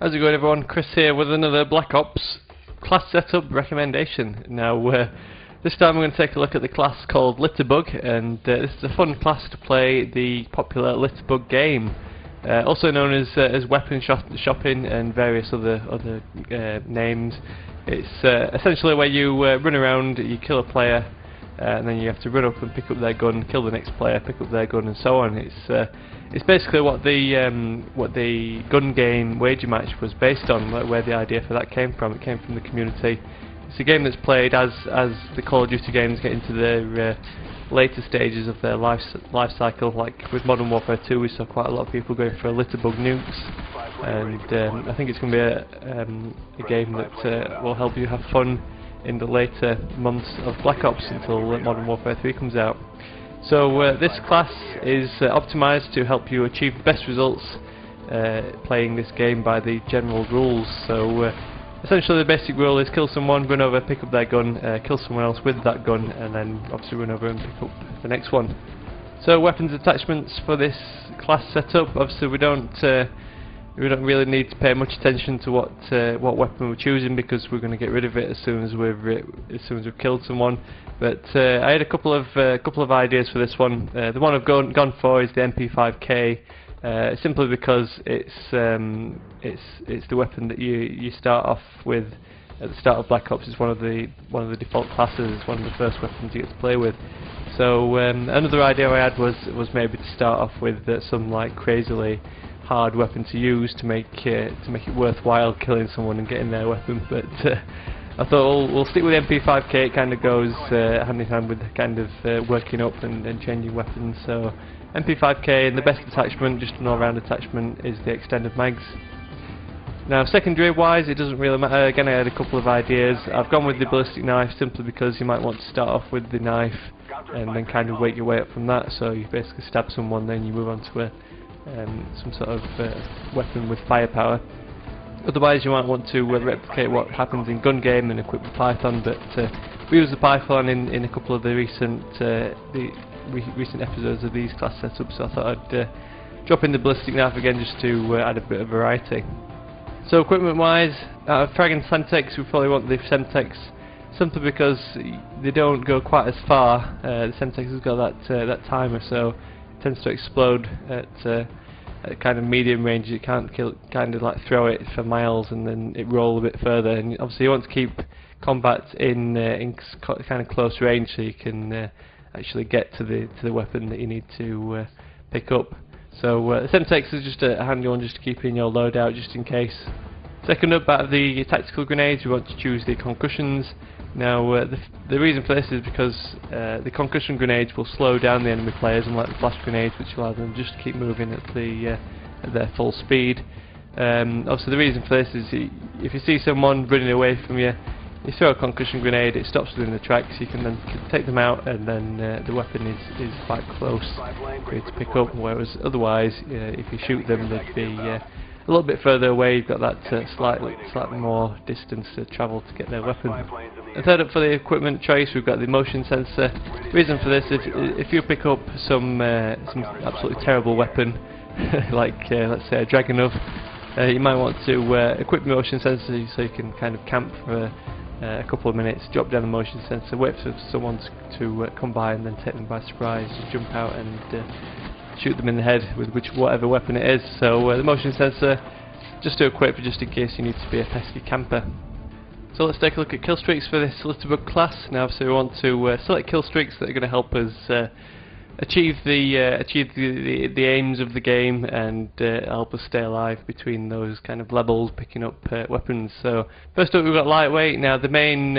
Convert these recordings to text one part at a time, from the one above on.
How's it going, everyone? Chris here with another Black Ops class setup recommendation. Now, this time we're going to take a look at the class called Litterbug, and this is a fun class to play the popular Litterbug game, also known as weapon shopping and various other names. It's essentially where you run around, you kill a player, and then you have to run up and pick up their gun, kill the next player, pick up their gun, and so on. It's basically what the gun game Wager Match was based on, where the idea for that came from. It came from the community. It's a game that's played as the Call of Duty games get into their later stages of their life cycle. Like with Modern Warfare 2, we saw quite a lot of people going for Litterbug nukes, and I think it's going to be a game that will help you have fun in the later months of Black Ops until Modern Warfare 3 comes out. So this class is optimised to help you achieve the best results playing this game by the general rules. So essentially the basic rule is kill someone, run over, pick up their gun, kill someone else with that gun, and then obviously run over and pick up the next one. So weapons attachments for this class setup, obviously we don't really need to pay much attention to what weapon we're choosing, because we're going to get rid of it as soon as we've killed someone. But I had a couple of ideas for this one. The one I've gone for is the MP5K, simply because it's the weapon that you start off with at the start of Black Ops. It's one of the default classes. It's one of the first weapons you get to play with. So another idea I had was maybe to start off with some like crazily hard weapon to use to make it worthwhile killing someone and getting their weapon, but I thought we'll stick with MP5K. It kind of goes hand in hand with kind of working up and changing weapons. So MP5K, and the best attachment, just an all-round attachment, is the extended mags. Now secondary wise, it doesn't really matter. Again, I had a couple of ideas. I've gone with the ballistic knife simply because you might want to start off with the knife and then kind of work your way up from that. So you basically stab someone, then you move on to some sort of weapon with firepower. Otherwise you might want to replicate what happens in gun game and equip the Python, but we use the Python in a couple of the recent episodes of these class setups, so I thought I'd drop in the ballistic knife again just to add a bit of variety. So equipment wise, out of Frag and Semtex, we probably want the Semtex, simply because they don't go quite as far. The Semtex has got that timer, so it tends to explode at kind of medium range. You can't kind of like throw it for miles and then it roll a bit further. And obviously you want to keep combat in kind of close range, so you can actually get to the weapon that you need to pick up. So the Semtex is just a handy one just to keep in your loadout just in case. Second up, out of the tactical grenades, we want to choose the concussions. Now the reason for this is because the concussion grenades will slow down the enemy players, unlike the flash grenades, which allow them just to keep moving at their full speed. Also the reason for this is if you see someone running away from you, you throw a concussion grenade, it stops them in the tracks, you can then take them out, and then the weapon is quite close for you to pick up, whereas otherwise if you shoot them they'd be a little bit further away. You've got that slightly more distance to travel to get their weapon. And third up for the equipment choice, we've got the motion sensor. The reason for this is if you pick up some absolutely terrible weapon like let's say a Dragunov, you might want to equip the motion sensor so you can kind of camp for a couple of minutes, drop down the motion sensor, wait for someone to come by, and then take them by surprise, jump out and shoot them in the head with whatever weapon it is. So the motion sensor, just to equip just in case you need to be a pesky camper. So let's take a look at kill streaks for this Litterbug class. Now obviously we want to select kill streaks that are going to help us achieve the aims of the game and help us stay alive between those kind of levels, picking up weapons. So first up we've got lightweight. Now the main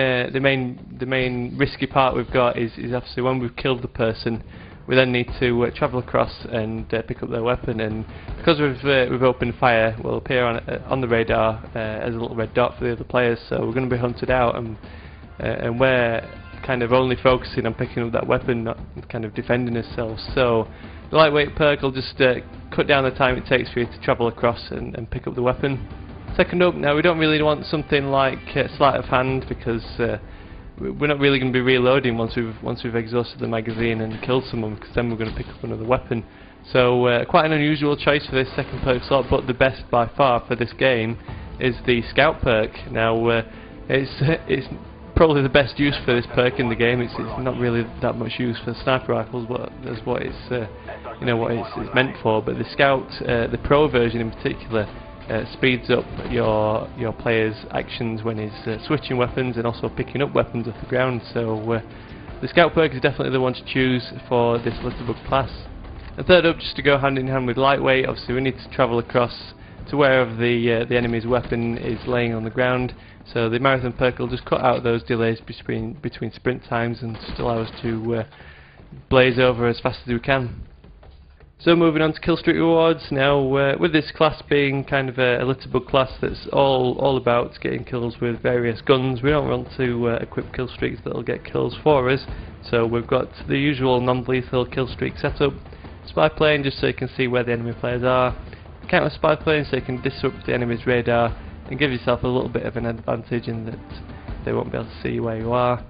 risky part we've got is obviously when we've killed the person, we then need to travel across and pick up their weapon, and because we've opened fire, we'll appear on the radar as a little red dot for the other players. So we're going to be hunted out, and we're kind of only focusing on picking up that weapon, not kind of defending ourselves. So the lightweight perk will just cut down the time it takes for you to travel across and pick up the weapon. Second up, now we don't really want something like sleight of hand, because we're not really going to be reloading once we've exhausted the magazine and killed someone, because then we're going to pick up another weapon. So quite an unusual choice for this second perk slot, but the best by far for this game is the Scout perk. Now it's probably the best use for this perk in the game. It's not really that much use for sniper rifles, but that's what it's what it's meant for. But the Scout, the Pro version in particular, speeds up your player's actions when he's switching weapons and also picking up weapons off the ground. So the Scout perk is definitely the one to choose for this Litterbug class. And third up, just to go hand in hand with lightweight, obviously we need to travel across to wherever the enemy's weapon is laying on the ground. So the marathon perk will just cut out those delays between sprint times and just allow us to blaze over as fast as we can. So moving on to kill streak rewards. Now with this class being kind of a Litterbug class that's all about getting kills with various guns, we don't want to equip kill streaks that'll get kills for us. So we've got the usual non-lethal kill streak setup. Spy plane, just so you can see where the enemy players are. Counter spy plane, so you can disrupt the enemy's radar and give yourself a little bit of an advantage in that they won't be able to see where you are.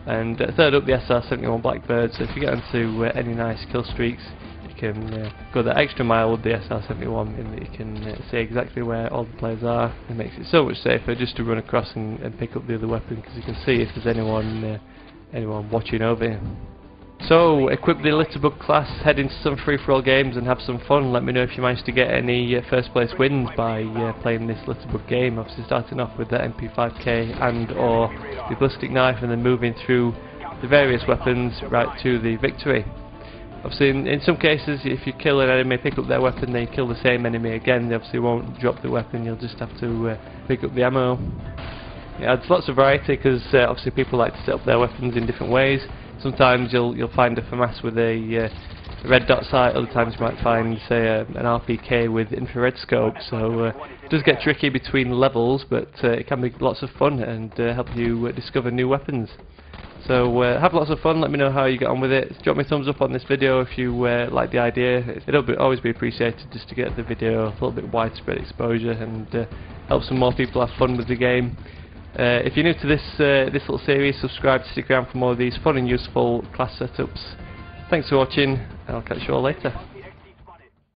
And third up, the SR-71 Blackbird, so if you get onto any nice kill streaks, you can go that extra mile with the SR-71 in that you can see exactly where all the players are. It makes it so much safer just to run across and pick up the other weapon, because you can see if there's anyone watching over you. So, equip the Litterbug class, head into some free-for-all games and have some fun. Let me know if you managed to get any first place wins by playing this Litterbug game. Obviously starting off with the MP5K and or the ballistic knife, and then moving through the various weapons right to the victory. Obviously in some cases, if you kill an enemy, pick up their weapon, then you kill the same enemy again, they obviously won't drop the weapon, you'll just have to pick up the ammo. It adds lots of variety because obviously people like to set up their weapons in different ways. Sometimes you'll find a FAMAS with a red dot sight, other times you might find, say, an RPK with infrared scope. So it does get tricky between levels, but it can be lots of fun and help you discover new weapons. So have lots of fun. Let me know how you get on with it. Drop me a thumbs up on this video if you like the idea. It'll always be appreciated just to get the video a little bit widespread exposure and help some more people have fun with the game. If you're new to this little series, subscribe to stick around for more of these fun and useful class setups. Thanks for watching, and I'll catch you all later.